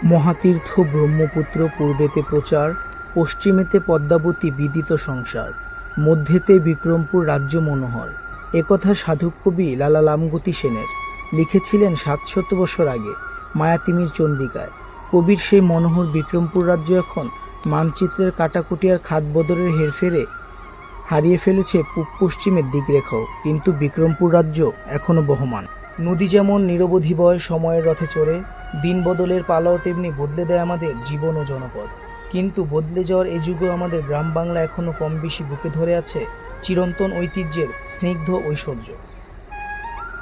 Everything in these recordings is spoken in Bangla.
মহাতীর্থ ব্রহ্মপুত্র পূর্বেতে প্রচার, পশ্চিমেতে পদ্মাবতী বিদিত সংসার, মধ্যেতে বিক্রমপুর রাজ্য মনোহর। একথা সাধক কবি লালা লামগতি সেনের লিখেছিলেন ৭০০ বছর আগে মায়াতিমির চন্দ্রিকায়। কবির সেই মনোহর বিক্রমপুর রাজ্য এখন মানচিত্রের কাটাকুটি আর খাতবদলের হেরফেরে হারিয়ে ফেলেছে পূব পশ্চিমের দিকরেখাও, কিন্তু বিক্রমপুর রাজ্য এখনও বহমান। নদী যেমন নিরবধি বয় সময়ের রথে চড়ে, দিন বদলের পালাও তেমনি বদলে দেয় আমাদের জীবন ও জনপদ। কিন্তু বদলে যাওয়ার এই যুগেও আমাদের গ্রাম বাংলা এখনও কম বেশি বুকে ধরে আছে চিরন্তন ঐতিহ্যের স্নিগ্ধ ঐশ্বর্য।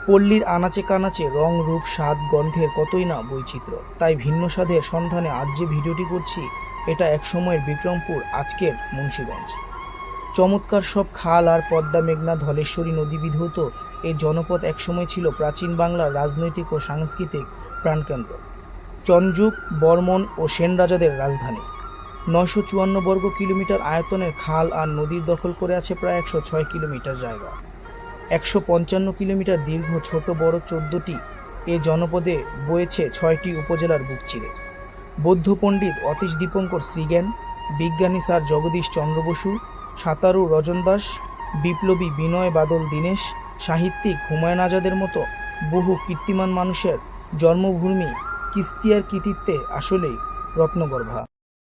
পল্লীর আনাচে কানাচে রং, রূপ, স্বাদ, গন্ধের কতই না বৈচিত্র্য। তাই ভিন্ন স্বাদের সন্ধানে আজ যে ভিডিওটি করছি, এটা একসময়ের বিক্রমপুর, আজকের মুন্সিগঞ্জ। চমৎকার সব খাল আর পদ্মা, মেঘনা, ধলেশ্বরী নদী বিধৌত এই জনপদ একসময় ছিল প্রাচীন বাংলার রাজনৈতিক ও সাংস্কৃতিক প্রাণকেন্দ্র, চঞ্চুক, বর্মন ও সেন রাজাদের রাজধানী। ৯৫৪ বর্গ কিলোমিটার আয়তনের খাল আর নদীর দখল করে আছে প্রায় ১০৬ কিলোমিটার জায়গা। ১৫৫ কিলোমিটার দীর্ঘ ছোট বড় ১৪টি এ জনপদে বয়েছে ৬টি উপজেলার বুক চিরে। বৌদ্ধ পণ্ডিত অতীশ দীপঙ্কর শ্রীজ্ঞান, বিজ্ঞানী স্যার জগদীশ চন্দ্র বসু, সাঁতারু রজন দাস, বিপ্লবী বিনয় বাদল দীনেশ, সাহিত্যিক হুমায়ুন আজাদের মতো বহু কীর্তিমান মানুষের জন্মভূমি কিস্তিয়ার কৃতিত্বে আসলেই রত্নগর্ভা।